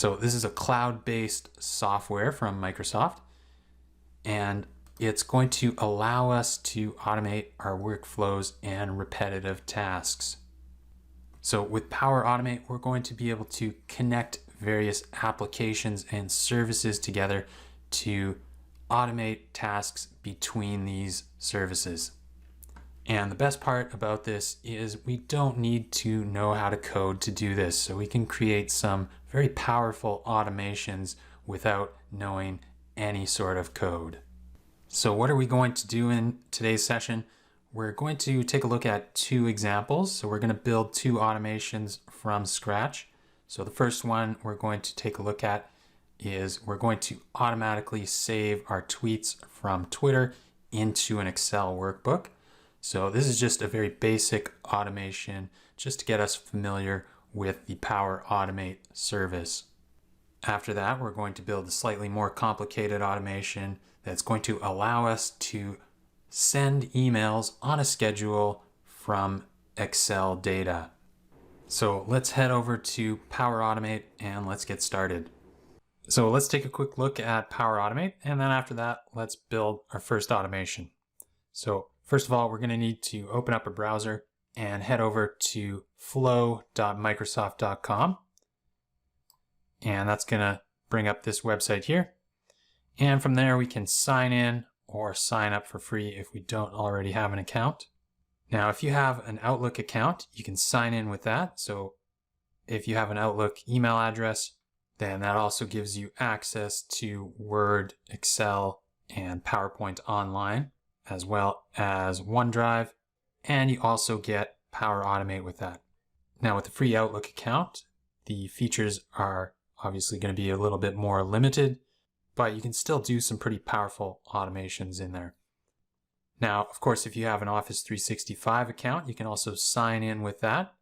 So this is a cloud-based software from Microsoft, and it's going to allow us to automate our workflows and repetitive tasks. So with Power Automate, we're going to be able to connect various applications and services together to automate tasks between these services. And the best part about this is we don't need to know how to code to do this. So we can create some very powerful automations without knowing any sort of code. So what are we going to do in today's session? We're going to take a look at two examples. So we're going to build two automations from scratch. So the first one we're going to take a look at is we're going to automatically save our tweets from Twitter into an Excel workbook. So this is just a very basic automation just to get us familiar with the Power Automate service. After that, we're going to build a slightly more complicated automation that's going to allow us to send emails on a schedule from Excel data. So let's head over to Power Automate and let's get started. So let's take a quick look at Power Automate, and then after that, let's build our first automation. So first of all, we're going to need to open up a browser and head over to flow.microsoft.com. And that's going to bring up this website here. And from there, we can sign in or sign up for free if we don't already have an account. Now, if you have an Outlook account, you can sign in with that. So if you have an Outlook email address, then that also gives you access to Word, Excel, and PowerPoint online, as well as OneDrive, and you also get Power Automate with that. Now with the free Outlook account, the features are obviously going to be a little bit more limited, but you can still do some pretty powerful automations in there. Now, of course, if you have an Office 365 account, you can also sign in with that.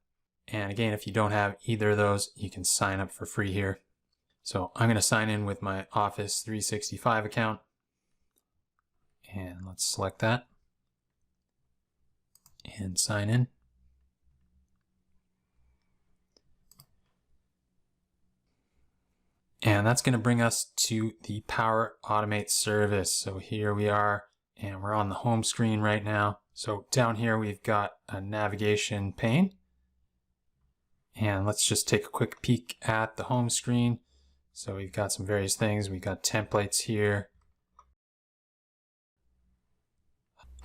And again, if you don't have either of those, you can sign up for free here. So I'm going to sign in with my Office 365 account. And let's select that and sign in. And that's going to bring us to the Power Automate service. So here we are, and we're on the home screen right now. So down here, we've got a navigation pane. And let's just take a quick peek at the home screen. So we've got some various things. We've got templates here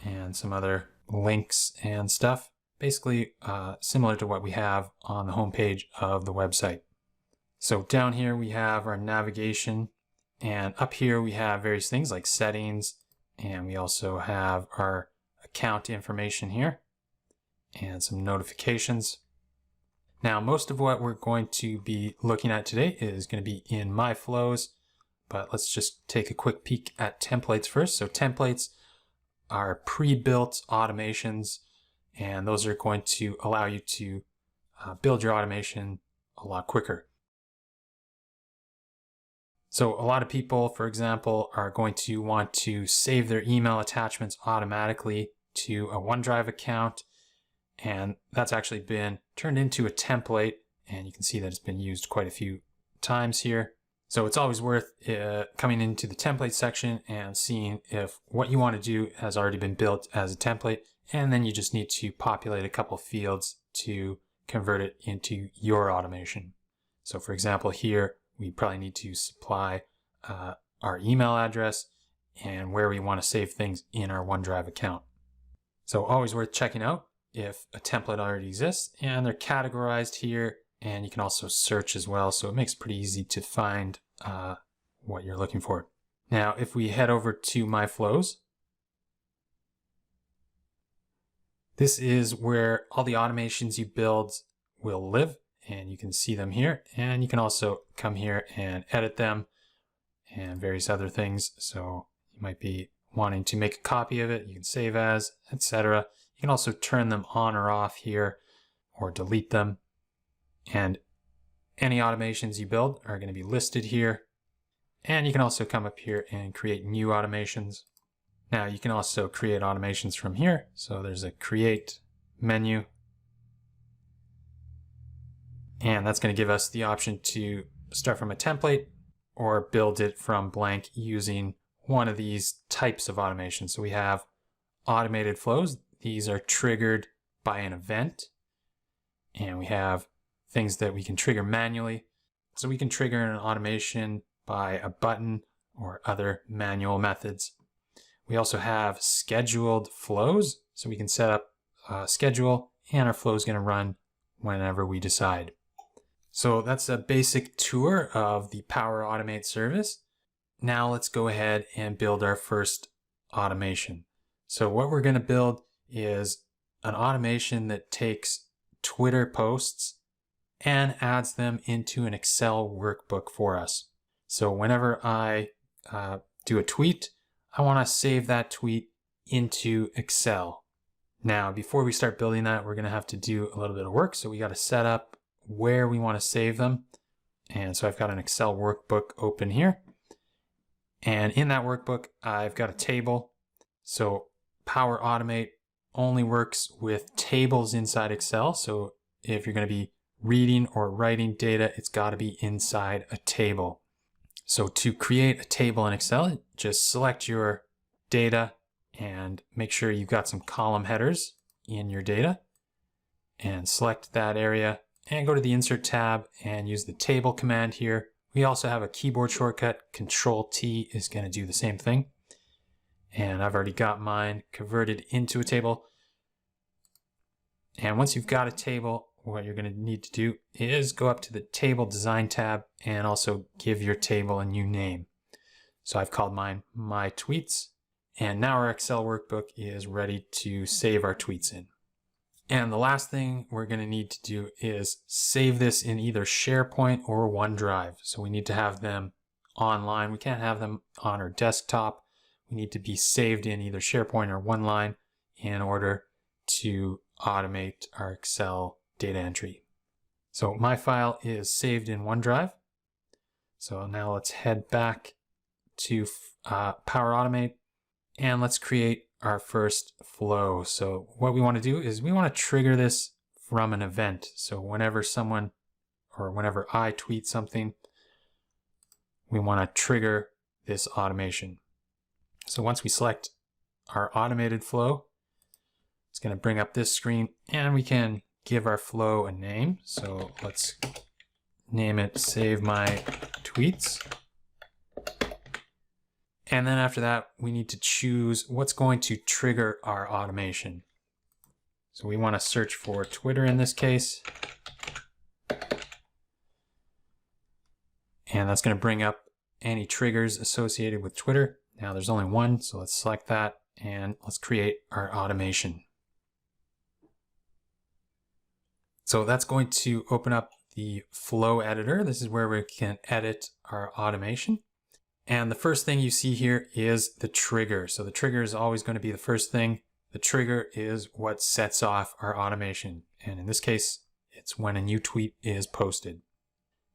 and some other links and stuff. Basically similar to what we have on the home page of the website. So down here we have our navigation, and up here we have various things like settings, and we also have our account information here and some notifications. Now, most of what we're going to be looking at today is going to be in My Flows, but let's just take a quick peek at templates first. So templates are pre-built automations, and those are going to allow you to build your automation a lot quicker. So a lot of people, for example, are going to want to save their email attachments automatically to a OneDrive account. And that's actually been turned into a template, and you can see that it's been used quite a few times here. So it's always worth coming into the template section and seeing if what you want to do has already been built as a template, and then you just need to populate a couple fields to convert it into your automation. So for example, here we probably need to supply our email address and where we want to save things in our OneDrive account. So always worth checking out if a template already exists, and they're categorized here, and you can also search as well, so it makes it pretty easy to find what you're looking for. Now if we head over to My Flows, this is where all the automations you build will live, and you can see them here, and you can also come here and edit them and various other things. So you might be wanting to make a copy of it, you can save as, etc. You can also turn them on or off here or delete them. And any automations you build are going to be listed here. And you can also come up here and create new automations. Now you can also create automations from here. So there's a create menu. And that's going to give us the option to start from a template or build it from blank using one of these types of automation. So we have automated flows. These are triggered by an event. And we have things that we can trigger manually. So we can trigger an automation by a button or other manual methods. We also have scheduled flows. So we can set up a schedule and our flow is going to run whenever we decide. So that's a basic tour of the Power Automate service. Now let's go ahead and build our first automation. So what we're going to build is an automation that takes Twitter posts and adds them into an Excel workbook for us. So whenever I do a tweet, I want to save that tweet into Excel. Now, before we start building that, we're going to have to do a little bit of work. So we got to set up where we want to save them. And so I've got an Excel workbook open here. And in that workbook, I've got a table. So Power Automate only works with tables inside Excel. So if you're going to be reading or writing data, it's got to be inside a table. So to create a table in Excel, just select your data and make sure you've got some column headers in your data and select that area and go to the Insert tab and use the table command here. We also have a keyboard shortcut. Control-T is going to do the same thing. And I've already got mine converted into a table. And once you've got a table, what you're going to need to do is go up to the Table Design tab and also give your table a new name. So I've called mine My Tweets. And now our Excel workbook is ready to save our tweets in. And the last thing we're going to need to do is save this in either SharePoint or OneDrive. So we need to have them online. We can't have them on our desktop. We need to be saved in either SharePoint or OneLine in order to automate our Excel data entry. So my file is saved in OneDrive. So now let's head back to Power Automate and let's create our first flow. So what we want to do is we want to trigger this from an event. So whenever someone or whenever I tweet something, we want to trigger this automation. So once we select our automated flow, it's going to bring up this screen and we can give our flow a name. So let's name it Save My Tweets. And then after that, we need to choose what's going to trigger our automation. So we want to search for Twitter in this case. And that's going to bring up any triggers associated with Twitter. Now there's only one, so let's select that and let's create our automation. So that's going to open up the flow editor. This is where we can edit our automation. And the first thing you see here is the trigger. So the trigger is always going to be the first thing. The trigger is what sets off our automation. And in this case, it's when a new tweet is posted.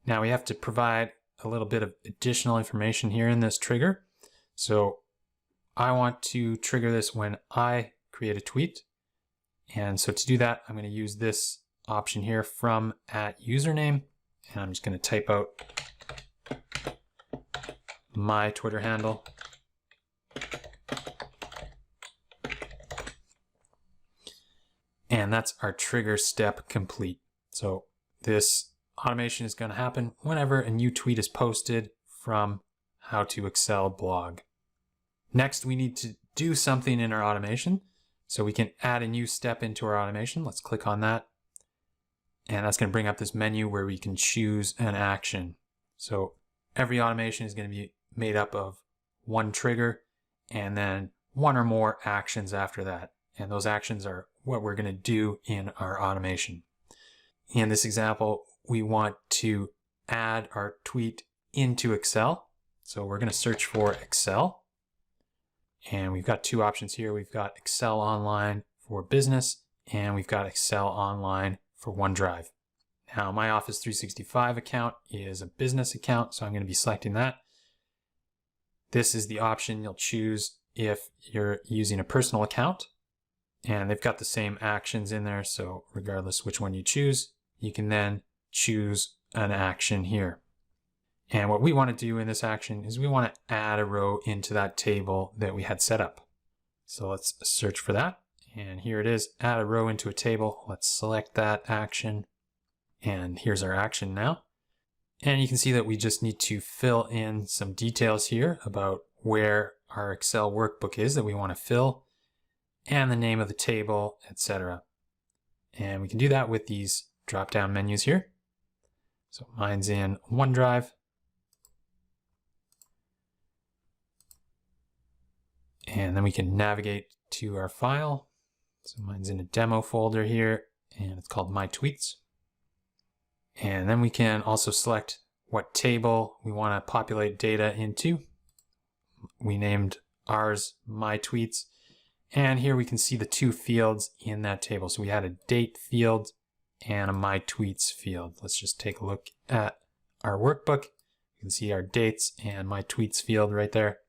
Now we have to provide a little bit of additional information here in this trigger. So I want to trigger this when I create a tweet. And so to do that, I'm going to use this option here from @username. And I'm just going to type out my Twitter handle. And that's our trigger step complete. So this automation is going to happen whenever a new tweet is posted from How to Excel blog. Next, we need to do something in our automation. So we can add a new step into our automation. Let's click on that. And that's going to bring up this menu where we can choose an action. So every automation is going to be made up of one trigger and then one or more actions after that. And those actions are what we're going to do in our automation. In this example, we want to add our tweet into Excel. So we're going to search for Excel. And we've got two options here. We've got Excel Online for Business and we've got Excel Online for OneDrive. Now my Office 365 account is a business account, so I'm going to be selecting that. This is the option you'll choose if you're using a personal account. And they've got the same actions in there, so regardless which one you choose, you can then choose an action here. And what we want to do in this action is we want to add a row into that table that we had set up. So let's search for that. And here it is, add a row into a table. Let's select that action. And here's our action now. And you can see that we just need to fill in some details here about where our Excel workbook is that we want to fill, and the name of the table, etc. And we can do that with these drop-down menus here. So mine's in OneDrive. And then we can navigate to our file. So mine's in a demo folder here, and it's called My Tweets. And then we can also select what table we want to populate data into. We named ours My Tweets. And here we can see the two fields in that table. So we had a date field and a My Tweets field. Let's just take a look at our workbook. You can see our dates and My Tweets field right there.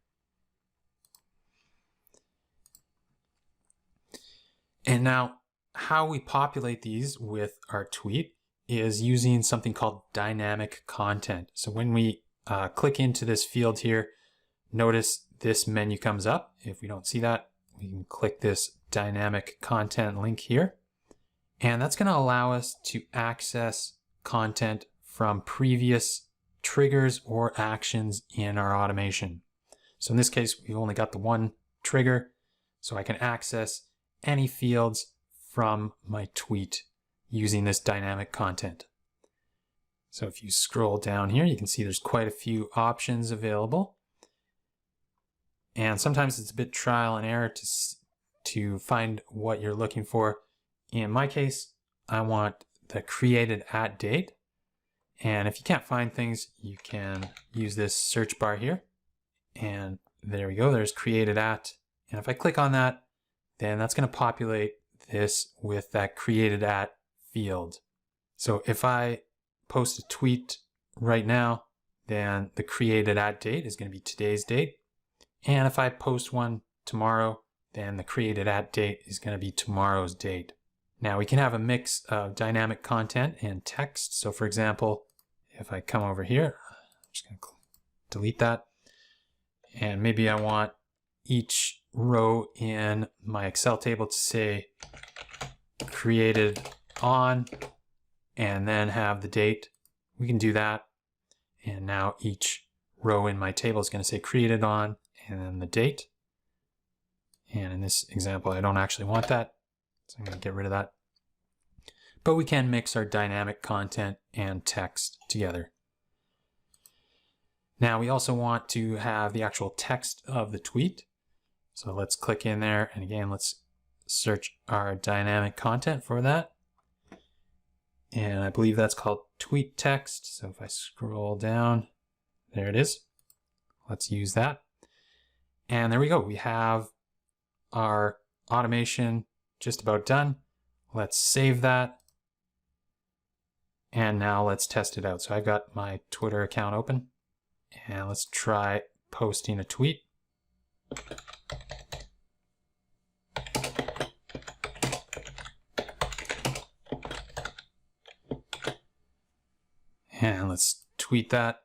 And now how we populate these with our tweet is using something called dynamic content. So when we click into this field here, notice this menu comes up. If we don't see that, we can click this dynamic content link here. And that's going to allow us to access content from previous triggers or actions in our automation. So in this case, we've only got the one trigger, so I can access any fields from my tweet using this dynamic content. So if you scroll down here, you can see there's quite a few options available. And sometimes it's a bit trial and error to find what you're looking for. In my case, I want the created at date. And if you can't find things, you can use this search bar here. And there we go, there's created at. And if I click on that, then that's going to populate this with that created at field. So if I post a tweet right now, then the created at date is going to be today's date. And if I post one tomorrow, then the created at date is going to be tomorrow's date. Now we can have a mix of dynamic content and text. So for example, if I come over here, I'm just going to delete that. And maybe I want each row in my Excel table to say created on and then have the date. We can do that. And now each row in my table is going to say created on and then the date. And in this example, I don't actually want that, so I'm going to get rid of that. But we can mix our dynamic content and text together. Now we also want to have the actual text of the tweet. So let's click in there, and again, let's search our dynamic content for that. And I believe that's called tweet text. So if I scroll down, there it is. Let's use that. And there we go. We have our automation just about done. Let's save that. And now let's test it out. So I've got my Twitter account open, and let's try posting a tweet. And let's tweet that.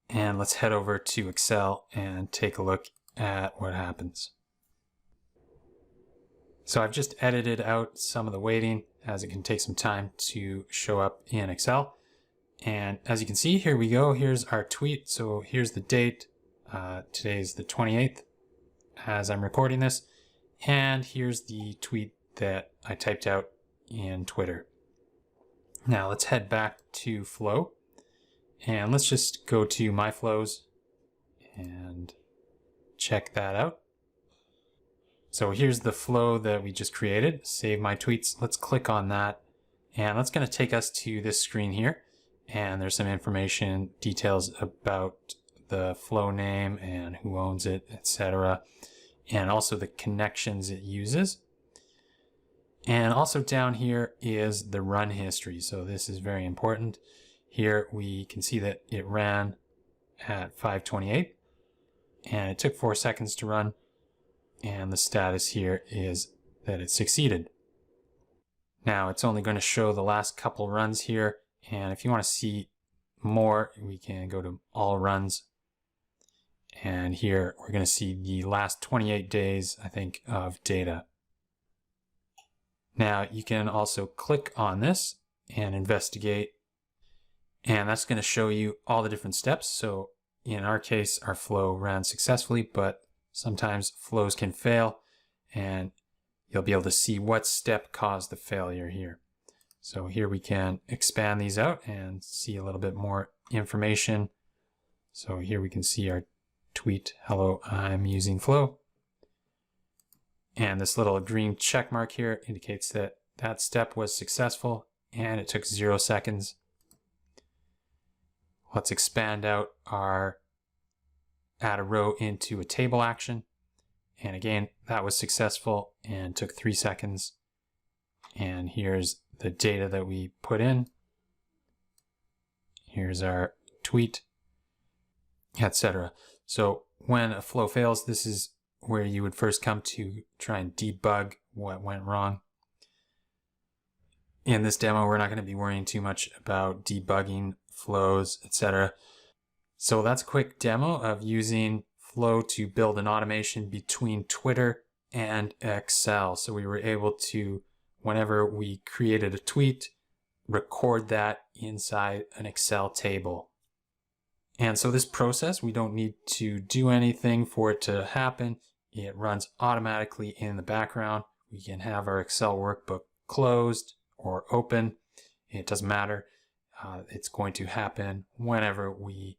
And let's head over to Excel and take a look at what happens. So I've just edited out some of the weighting, as it can take some time to show up in Excel. And as you can see, here we go. Here's our tweet. So here's the date. Today's the 28th as I'm recording this. And here's the tweet that I typed out in Twitter. Now let's head back to Flow. And let's just go to My Flows and check that out. So here's the flow that we just created, Save My Tweets. Let's click on that, and that's going to take us to this screen here. And there's some information, details about the flow name and who owns it, etc. And also the connections it uses. And also down here is the run history. So this is very important. Here we can see that it ran at 5:28 and it took 4 seconds to run. And the status here is that it succeeded. Now it's only going to show the last couple runs here. And if you want to see more, we can go to all runs. And here we're going to see the last 28 days, I think, of data. Now you can also click on this and investigate, and that's going to show you all the different steps. So in our case, our flow ran successfully, but sometimes flows can fail, and you'll be able to see what step caused the failure here. So here we can expand these out and see a little bit more information. So here we can see our tweet, hello, I'm using Flow. And this little green check mark here indicates that that step was successful and it took 0 seconds. Let's expand out our add a row into a table action. And again, that was successful and took 3 seconds. And here's the data that we put in. Here's our tweet, etc. So when a flow fails, this is where you would first come to try and debug what went wrong. In this demo, we're not going to be worrying too much about debugging flows, etc. So that's a quick demo of using Flow to build an automation between Twitter and Excel. So we were able to, whenever we created a tweet, record that inside an Excel table. And so this process, we don't need to do anything for it to happen. It runs automatically in the background. We can have our Excel workbook closed or open. It doesn't matter. It's going to happen whenever we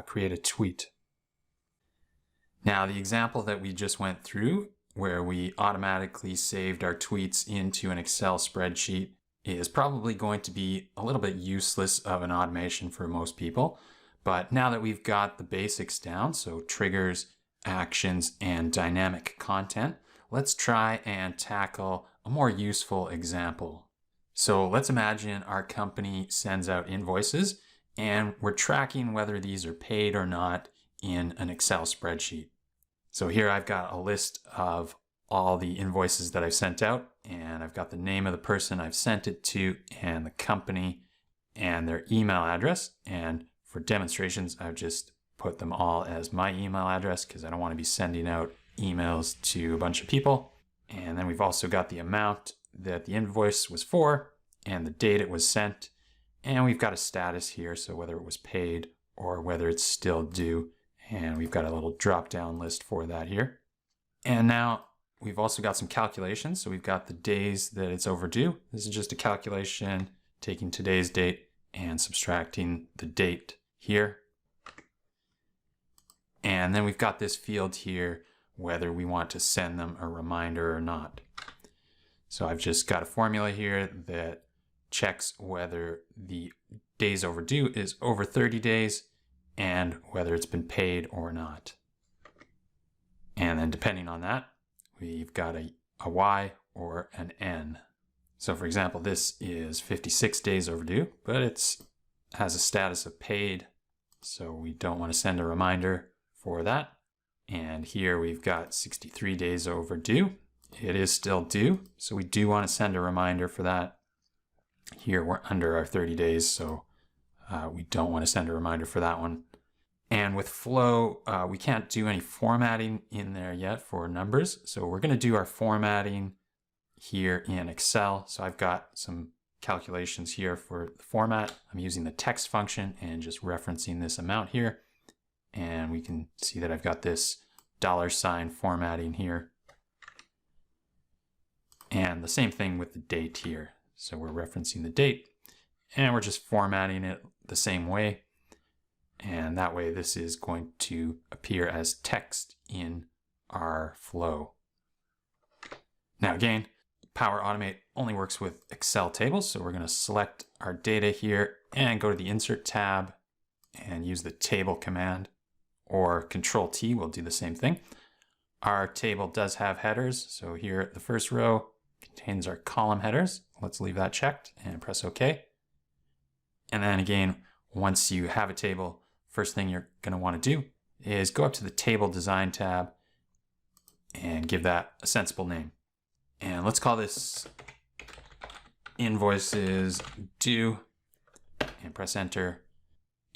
create a tweet. Now, the example that we just went through, where we automatically saved our tweets into an Excel spreadsheet, is probably going to be a little bit useless of an automation for most people. But now that we've got the basics down, so triggers, actions, and dynamic content, let's try and tackle a more useful example. So let's imagine our company sends out invoices and we're tracking whether these are paid or not in an Excel spreadsheet. So here I've got a list of all the invoices that I've sent out, and I've got the name of the person I've sent it to and the company and their email address. And for demonstrations, I've just put them all as my email address because I don't want to be sending out emails to a bunch of people. And then we've also got the amount that the invoice was for and the date it was sent. And we've got a status here, so whether it was paid or whether it's still due. And we've got a little drop-down list for that here. And now we've also got some calculations. So we've got the days that it's overdue. This is just a calculation taking today's date and subtracting the date here. And then we've got this field here, whether we want to send them a reminder or not. So I've just got a formula here that checks whether the days overdue is over 30 days and whether it's been paid or not. And then depending on that, we've got a Y or an N. So for example, this is 56 days overdue, but it has a status of paid. So we don't want to send a reminder for that. And here we've got 63 days overdue. It is still due, so we do want to send a reminder for that. Here we're under our 30 days, so we don't want to send a reminder for that one. And with Flow, we can't do any formatting in there yet for numbers. So we're going to do our formatting here in Excel. So I've got some calculations here for the format. I'm using the text function and just referencing this amount here. And we can see that I've got this $sign formatting here. And the same thing with the date here. So we're referencing the date and we're just formatting it the same way. And that way this is going to appear as text in our flow. Now again, Power Automate only works with Excel tables. So we're going to select our data here and go to the Insert tab and use the table command, or Control T will do the same thing. Our table does have headers. So here the first row contains our column headers. Let's leave that checked and press OK. And then again, once you have a table, first thing you're going to want to do is go up to the Table Design tab and give that a sensible name. And let's call this Invoices Due and press Enter.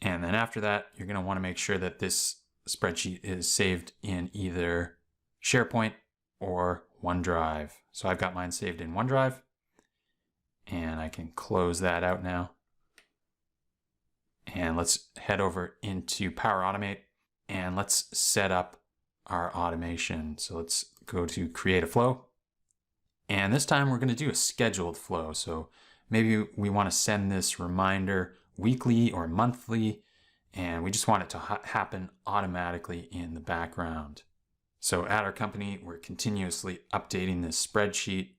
And then after that, you're going to want to make sure that this spreadsheet is saved in either SharePoint or OneDrive. So I've got mine saved in OneDrive, and I can close that out now. And let's head over into Power Automate and let's set up our automation. So let's go to create a flow. And this time we're going to do a scheduled flow. So maybe we want to send this reminder weekly or monthly, and we just want it to happen automatically in the background. So at our company, we're continuously updating this spreadsheet,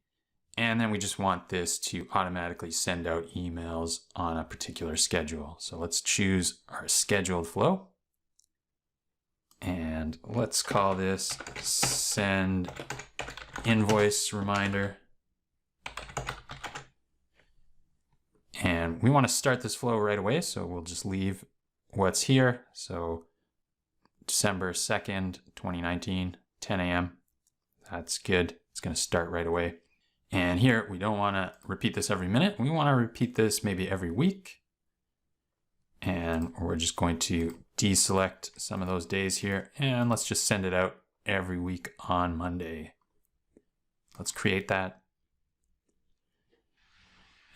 and then we just want this to automatically send out emails on a particular schedule. So let's choose our scheduled flow, and let's call this send invoice reminder. And we want to start this flow right away, so we'll just leave what's here. So December 2nd, 2019, 10 a.m. That's good. It's going to start right away. And here, we don't want to repeat this every minute. We want to repeat this maybe every week. And we're just going to deselect some of those days here, and let's just send it out every week on Monday. Let's create that.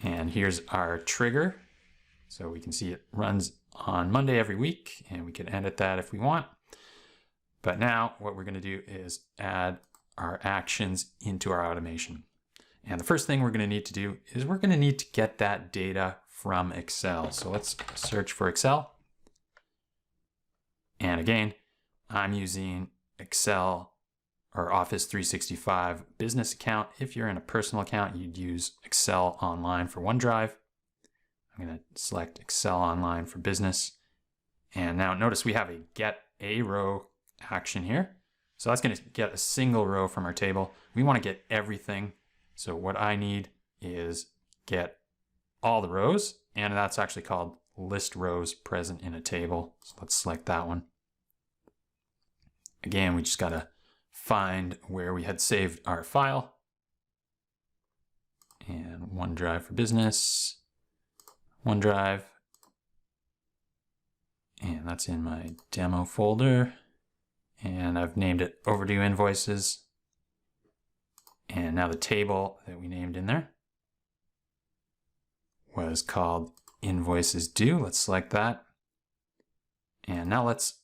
And here's our trigger. So we can see it runs on Monday every week, and we can edit that if we want. But now what we're going to do is add our actions into our automation. And the first thing we're going to need to do is we're going to need to get that data from Excel. So let's search for Excel. And again, I'm using Excel or Office 365 business account. If you're in a personal account, you'd use Excel Online for OneDrive. I'm going to select Excel Online for business. And now notice we have a get a row action here. So that's going to get a single row from our table. We want to get everything. So what I need is get all the rows, and that's actually called list rows present in a table. So let's select that one. Again, we just got to find where we had saved our file. And OneDrive for business, OneDrive. And that's in my demo folder. And I've named it overdue invoices. And now the table that we named in there was called invoices due. Let's select that. And now let's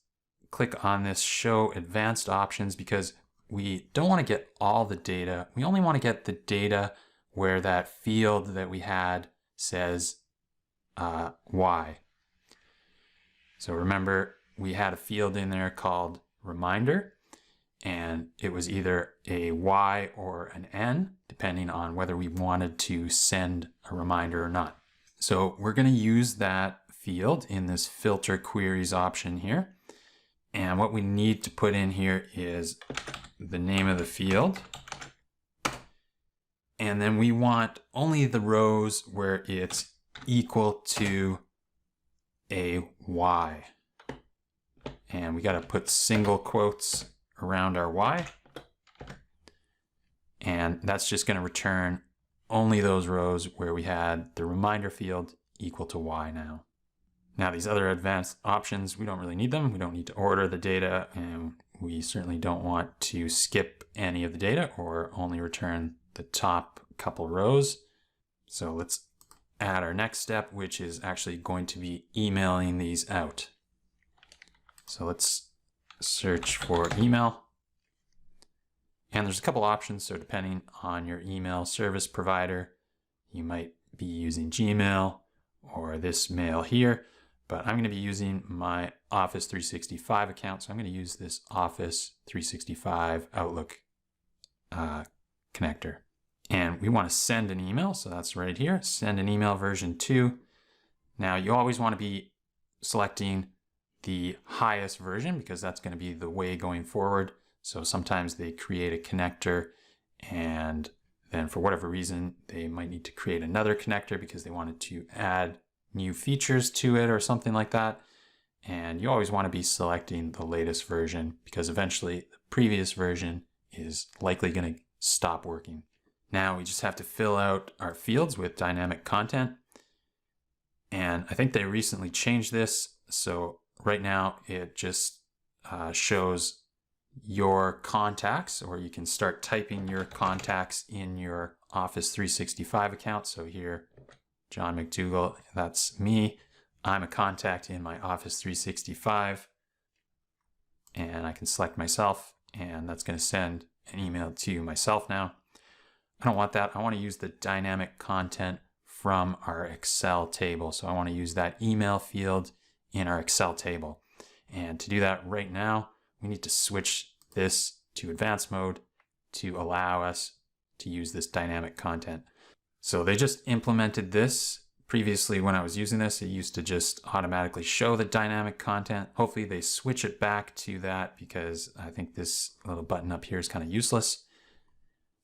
click on this show advanced options, because we don't want to get all the data. We only want to get the data where that field that we had says Y. So remember, we had a field in there called reminder, and it was either a Y or an N, depending on whether we wanted to send a reminder or not. So we're going to use that field in this filter queries option here. And what we need to put in here is the name of the field. And then we want only the rows where it's equal to a Y. And we got to put single quotes around our Y. And that's just going to return only those rows where we had the reminder field equal to Y now. Now these other advanced options, we don't really need them. We don't need to order the data, and we certainly don't want to skip any of the data or only return the top couple rows. So let's add our next step, which is actually going to be emailing these out. So let's search for email. And there's a couple options. So depending on your email service provider, you might be using Gmail or this mail here. But I'm going to be using my Office 365 account. So I'm going to use this Office 365 Outlook connector. And we want to send an email. So that's right here, send an email version 2. Now you always want to be selecting the highest version, because that's going to be the way going forward. So sometimes they create a connector, and then for whatever reason, they might need to create another connector because they wanted to add new features to it or something like that. And you always want to be selecting the latest version, because eventually the previous version is likely going to stop working. Now we just have to fill out our fields with dynamic content. And I think they recently changed this. So right now it just shows your contacts, or you can start typing your contacts in your Office 365 account. So here, John McDougall, that's me. I'm a contact in my Office 365. And I can select myself, and that's going to send an email to myself now. I don't want that. I want to use the dynamic content from our Excel table. So I want to use that email field in our Excel table. And to do that right now, we need to switch this to advanced mode to allow us to use this dynamic content. So they just implemented this. Previously, when I was using this, it used to just automatically show the dynamic content. Hopefully they switch it back to that, because I think this little button up here is kind of useless.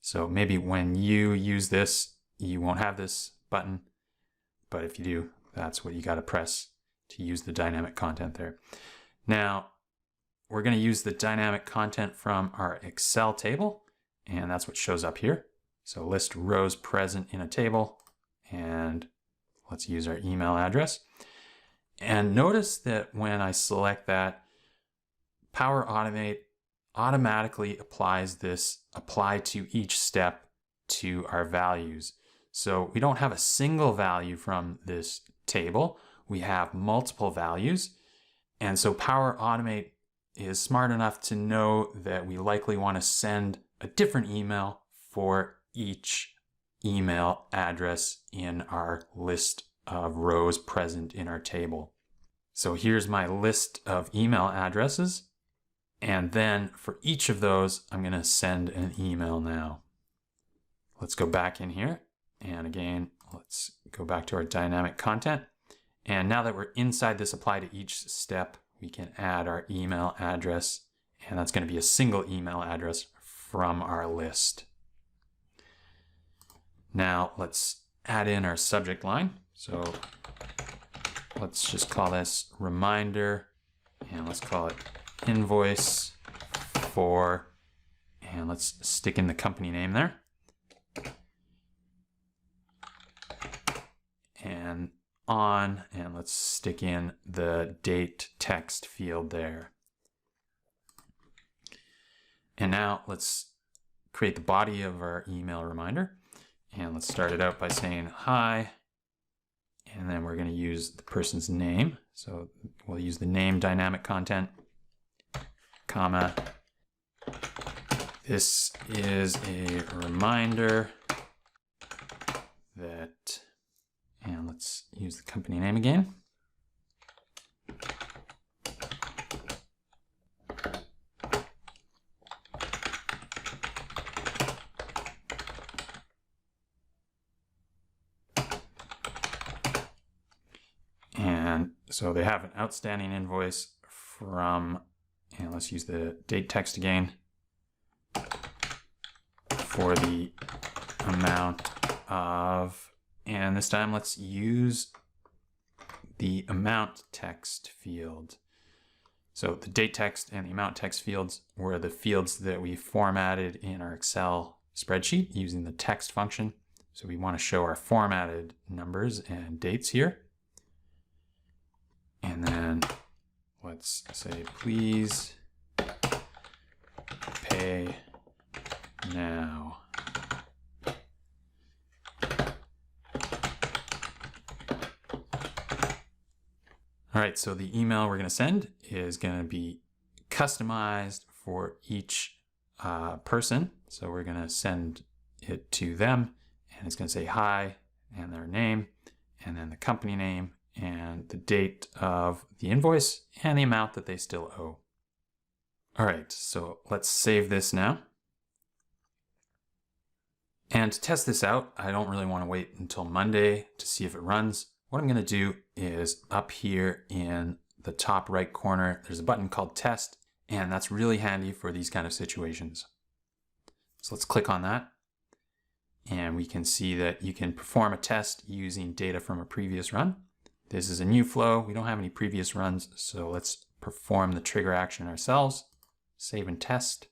So maybe when you use this, you won't have this button. But if you do, that's what you got to press to use the dynamic content there. Now, we're going to use the dynamic content from our Excel table, and that's what shows up here. So list rows present in a table, and let's use our email address. And notice that when I select that, Power Automate automatically applies this apply to each step to our values. So we don't have a single value from this table. We have multiple values. And so Power Automate is smart enough to know that we likely want to send a different email for each email address in our list of rows present in our table. So here's my list of email addresses. And then for each of those, I'm going to send an email now. Let's go back in here. And again, let's go back to our dynamic content. And now that we're inside this apply to each step, we can add our email address. And that's going to be a single email address from our list. Now let's add in our subject line. So let's just call this reminder, and let's call it invoice for, and let's stick in the company name there. And on, and let's stick in the date text field there. And now let's create the body of our email reminder. And let's start it out by saying hi. And then we're going to use the person's name. So we'll use the name dynamic content, comma. This is a reminder that, and let's use the company name again. And so they have an outstanding invoice from, and let's use the date text again, for the amount of, and this time let's use the amount text field. So the date text and the amount text fields were the fields that we formatted in our Excel spreadsheet using the text function. So we want to show our formatted numbers and dates here. And then let's say, please pay now. All right, so the email we're going to send is going to be customized for each person. So we're going to send it to them, and it's going to say hi and their name, and then the company name, and the date of the invoice, and the amount that they still owe. All right, so let's save this now. And to test this out, I don't really want to wait until Monday to see if it runs. What I'm going to do is up here in the top right corner, there's a button called Test, and that's really handy for these kind of situations. So let's click on that. And we can see that you can perform a test using data from a previous run. This is a new flow. We don't have any previous runs, so let's perform the trigger action ourselves. Save and test.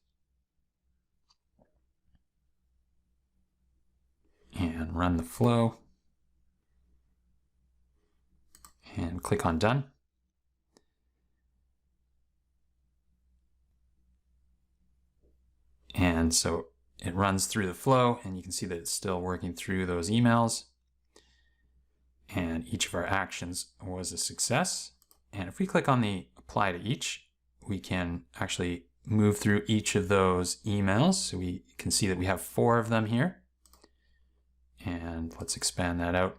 And run the flow. and click on Done. And so it runs through the flow, and you can see that it's still working through those emails. And each of our actions was a success. And if we click on the Apply to Each, we can actually move through each of those emails. So we can see that we have 4 of them here. And let's expand that out.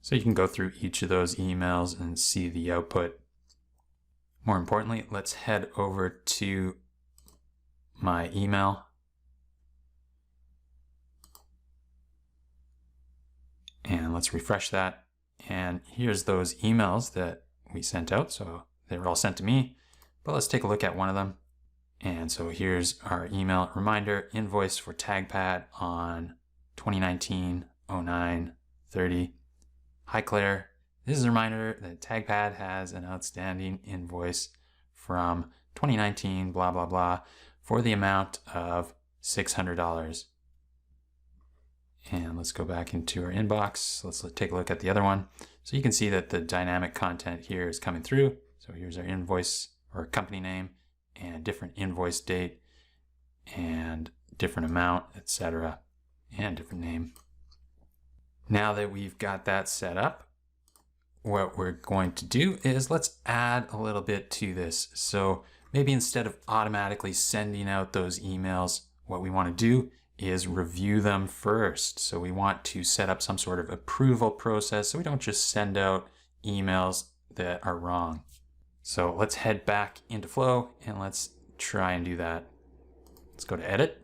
So you can go through each of those emails and see the output. More importantly, let's head over to my email. And let's refresh that. And here's those emails that we sent out. So they were all sent to me, but let's take a look at one of them. And so here's our email reminder: invoice for TagPad on 2019-09-30. Hi Claire, this is a reminder that TagPad has an outstanding invoice from 2019 blah blah blah for the amount of $600. And let's go back into our inbox. Let's take a look at the other one. So you can see that the dynamic content here is coming through. So here's our invoice or company name and different invoice date and different amount, etc., and different name. Now that we've got that set up, what we're going to do is let's add a little bit to this. So maybe instead of automatically sending out those emails, what we want to do is review them first. So we want to set up some sort of approval process so we don't just send out emails that are wrong. So let's head back into Flow and let's try and do that. Let's go to Edit.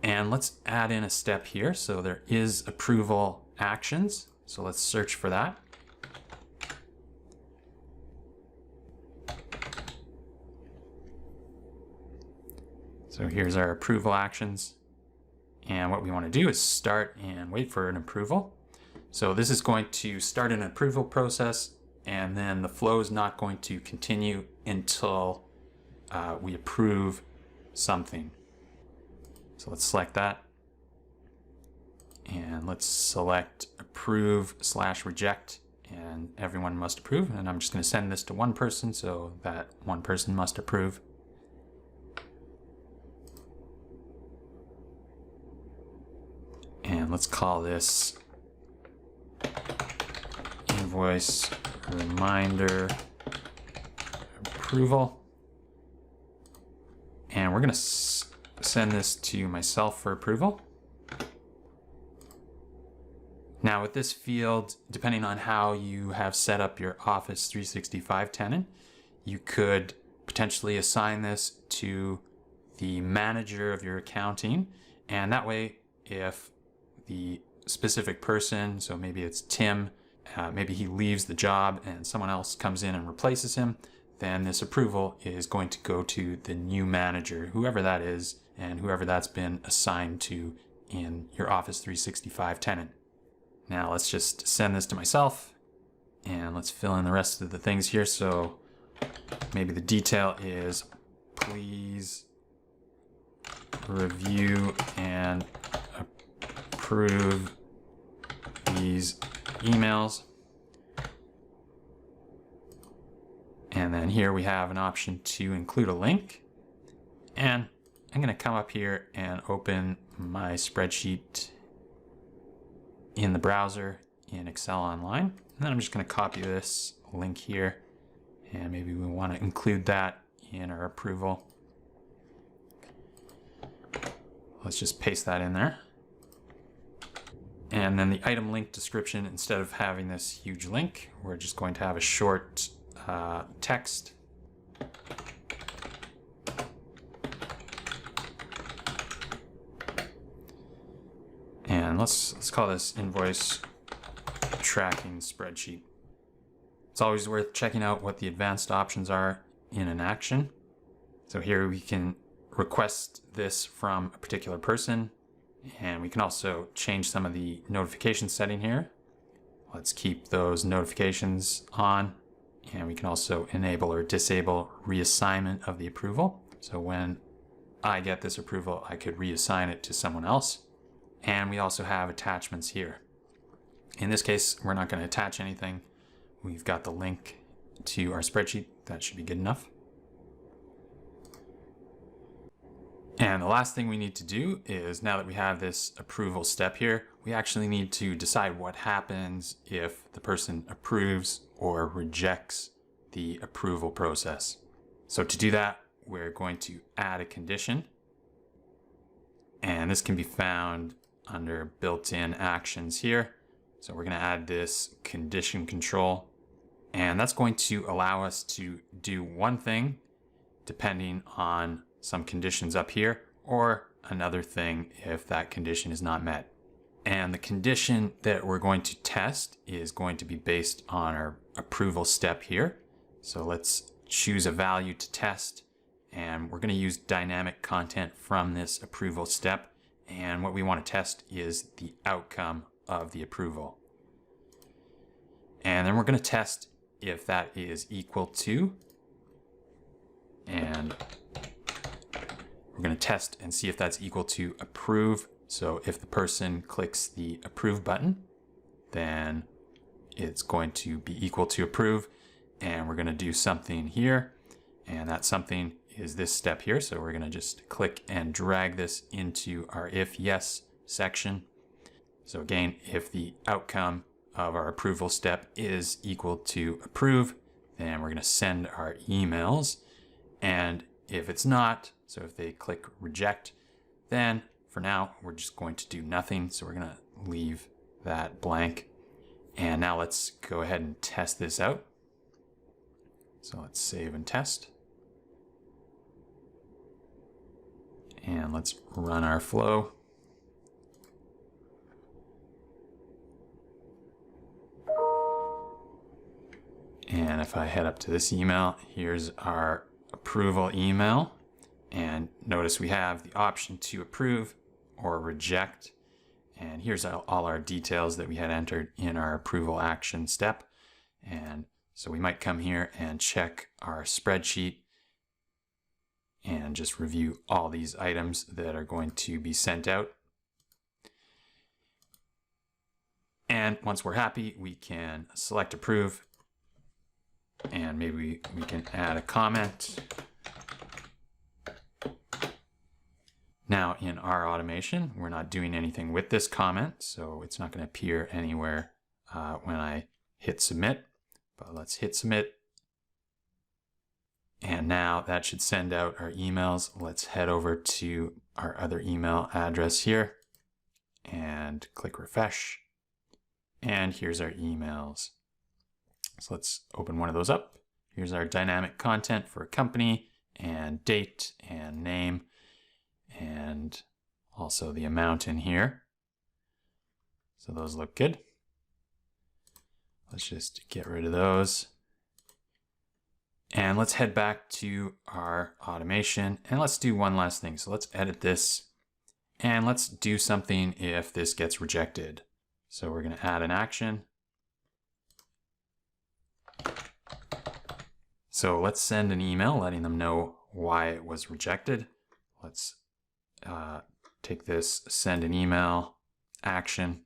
And let's add in a step here. So there is approval actions. So let's search for that. So here's our approval actions. And what we want to do is start and wait for an approval. So this is going to start an approval process, and then the flow is not going to continue until we approve something. So let's select that. And let's select approve/reject, and everyone must approve. And I'm just going to send this to one person, so that one person must approve. And let's call this invoice reminder approval. And we're going to send this to myself for approval. Now with this field, depending on how you have set up your Office 365 tenant, you could potentially assign this to the manager of your accounting. And that way, if the specific person, so maybe it's Tim, maybe he leaves the job and someone else comes in and replaces him, then this approval is going to go to the new manager, whoever that is, and whoever that's been assigned to in your Office 365 tenant. Now let's just send this to myself, and let's fill in the rest of the things here. So maybe the detail is, please review and approve these emails. And then here we have an option to include a link. And I'm going to come up here and open my spreadsheet in the browser in Excel Online. And then I'm just going to copy this link here. And maybe we want to include that in our approval. Let's just paste that in there. And then the item link description, instead of having this huge link, we're just going to have a short text. And let's call this invoice tracking spreadsheet. It's always worth checking out what the advanced options are in an action. So here we can request this from a particular person, and we can also change some of the notification setting here. Let's keep those notifications on, and we can also enable or disable reassignment of the approval. So when I get this approval, I could reassign it to someone else. And we also have attachments here. In this case, we're not going to attach anything. We've got the link to our spreadsheet. That should be good enough. And the last thing we need to do is, now that we have this approval step here, we actually need to decide what happens if the person approves or rejects the approval process. So to do that, we're going to add a condition. And this can be found under built-in actions here. So we're going to add this condition control. And that's going to allow us to do one thing depending on some conditions up here, or another thing if that condition is not met. And the condition that we're going to test is going to be based on our approval step here. So let's choose a value to test, and we're going to use dynamic content from this approval step. And what we want to test is the outcome of the approval. And then we're going to test if that is equal to, and we're going to test and see if that's equal to approve. So if the person clicks the approve button, then it's going to be equal to approve. And we're going to do something here. And that something is this step here. So we're going to just click and drag this into our if yes section. So again, if the outcome of our approval step is equal to approve, then we're going to send our emails. And if it's not, so if they click reject, then for now, we're just going to do nothing. So we're going to leave that blank. And now let's go ahead and test this out. So let's save and test. And let's run our flow. And if I head up to this email, here's our approval email. And notice we have the option to approve or reject. And here's all our details that we had entered in our approval action step. And so we might come here and check our spreadsheet and just review all these items that are going to be sent out. And once we're happy, we can select approve, and maybe we can add a comment. Now in our automation, we're not doing anything with this comment, so it's not going to appear anywhere when I hit submit. But let's hit submit. And now that should send out our emails. Let's head over to our other email address here and click refresh. And here's our emails. So let's open one of those up. Here's our dynamic content for company and date and name, and also the amount in here. So those look good. Let's just get rid of those. And let's head back to our automation, and let's do one last thing. So let's edit this, and let's do something if this gets rejected. So we're going to add an action. So let's send an email letting them know why it was rejected. Let's take this send an email action.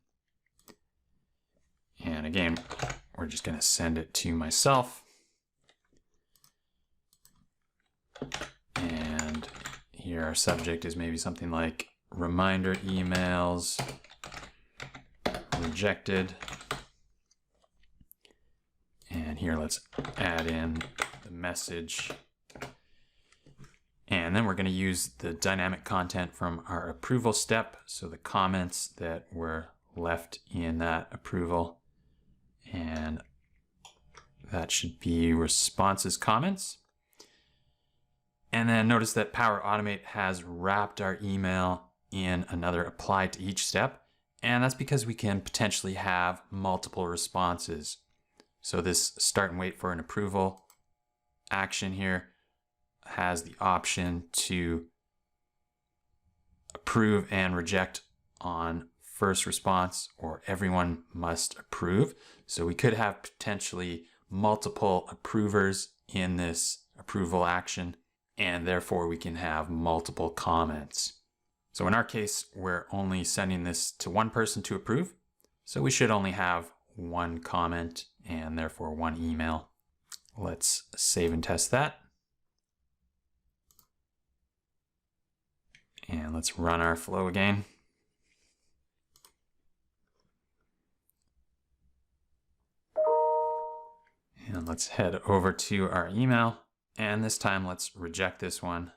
And again, we're just going to send it to myself. And here our subject is maybe something like reminder emails rejected. And here let's add in the message. And then we're going to use the dynamic content from our approval step. So the comments that were left in that approval. And that should be responses comments. And then notice that Power Automate has wrapped our email in another apply to each step. And that's because we can potentially have multiple responses. So this start and wait for an approval action here has the option to approve and reject on first response, or everyone must approve. So we could have potentially multiple approvers in this approval action, and therefore we can have multiple comments. So in our case, we're only sending this to one person to approve. So we should only have one comment and therefore one email. Let's save and test that. And let's run our flow again. And let's head over to our email. And this time let's reject this one.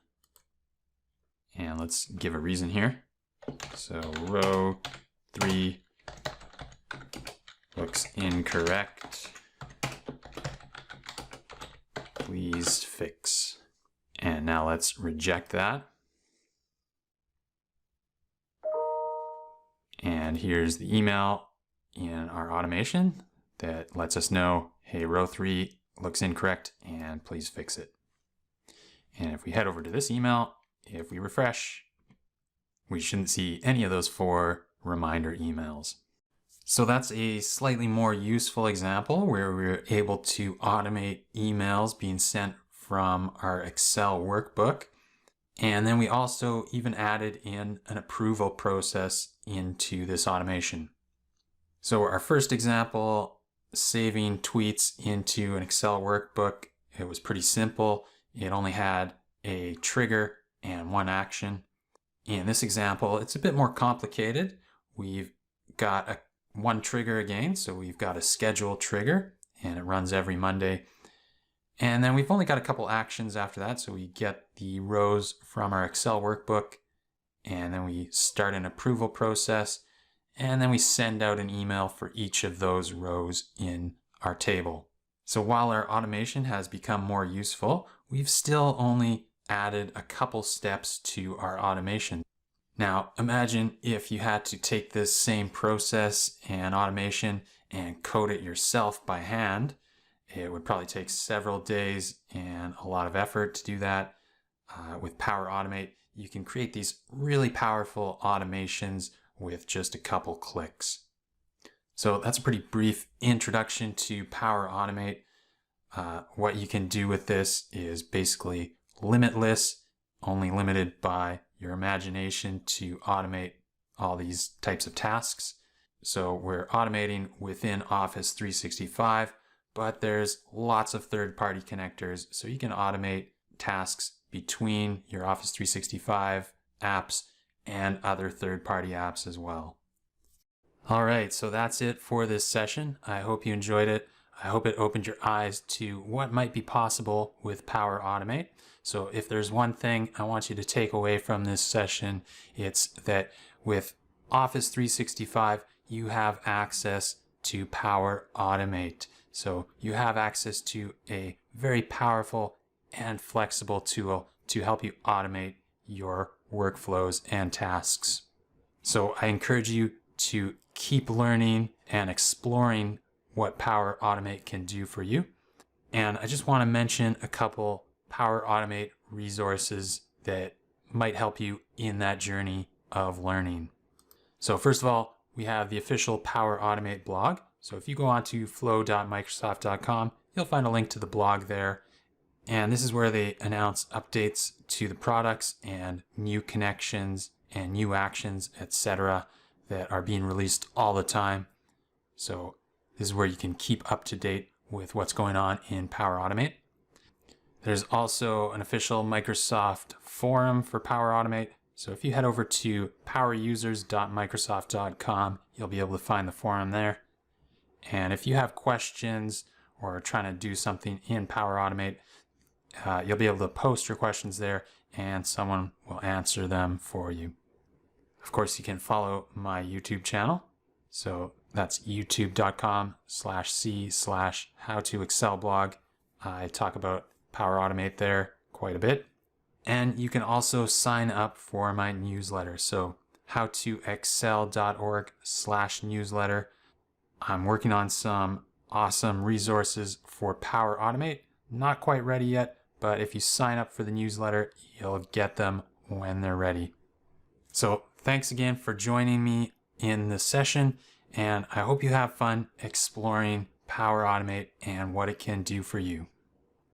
And let's give a reason here. So row 3 looks incorrect. Please fix. And now let's reject that. And here's the email in our automation that lets us know, hey, row 3 looks incorrect and please fix it. And if we head over to this email, if we refresh, we shouldn't see any of those 4 reminder emails. So that's a slightly more useful example where we're able to automate emails being sent from our Excel workbook. And then we also even added in an approval process into this automation. So our first example, saving tweets into an Excel workbook, it was pretty simple. It only had a trigger and one action. In this example, it's a bit more complicated. We've got one trigger again, so we've got a schedule trigger and it runs every Monday. And then we've only got a couple actions after that. So we get the rows from our Excel workbook and then we start an approval process and then we send out an email for each of those rows in our table. So while our automation has become more useful, we've still only added a couple steps to our automation. Now imagine if you had to take this same process and automation and code it yourself by hand. It would probably take several days and a lot of effort to do that. With Power Automate, you can create these really powerful automations with just a couple clicks. So that's a pretty brief introduction to Power Automate. What you can do with this is basically limitless, only limited by your imagination to automate all these types of tasks. So we're automating within Office 365. But there's lots of third-party connectors, so you can automate tasks between your Office 365 apps and other third-party apps as well. All right, so that's it for this session. I hope you enjoyed it. I hope it opened your eyes to what might be possible with Power Automate. So if there's one thing I want you to take away from this session, it's that with Office 365, you have access to Power Automate. So you have access to a very powerful and flexible tool to help you automate your workflows and tasks. So I encourage you to keep learning and exploring what Power Automate can do for you. And I just want to mention a couple Power Automate resources that might help you in that journey of learning. So first of all, we have the official Power Automate blog. So if you go on to flow.microsoft.com, you'll find a link to the blog there. And this is where they announce updates to the products and new connections and new actions, etc. that are being released all the time. So this is where you can keep up to date with what's going on in Power Automate. There's also an official Microsoft forum for Power Automate. So if you head over to powerusers.microsoft.com, you'll be able to find the forum there. And if you have questions or are trying to do something in Power Automate, you'll be able to post your questions there and someone will answer them for you. Of course, you can follow my YouTube channel. So that's youtube.com/c/howtoexcelblog. I talk about Power Automate there quite a bit. And you can also sign up for my newsletter. So howtoexcel.org/newsletter. I'm working on some awesome resources for Power Automate. Not quite ready yet, but if you sign up for the newsletter, you'll get them when they're ready. So thanks again for joining me in this session, and I hope you have fun exploring Power Automate and what it can do for you.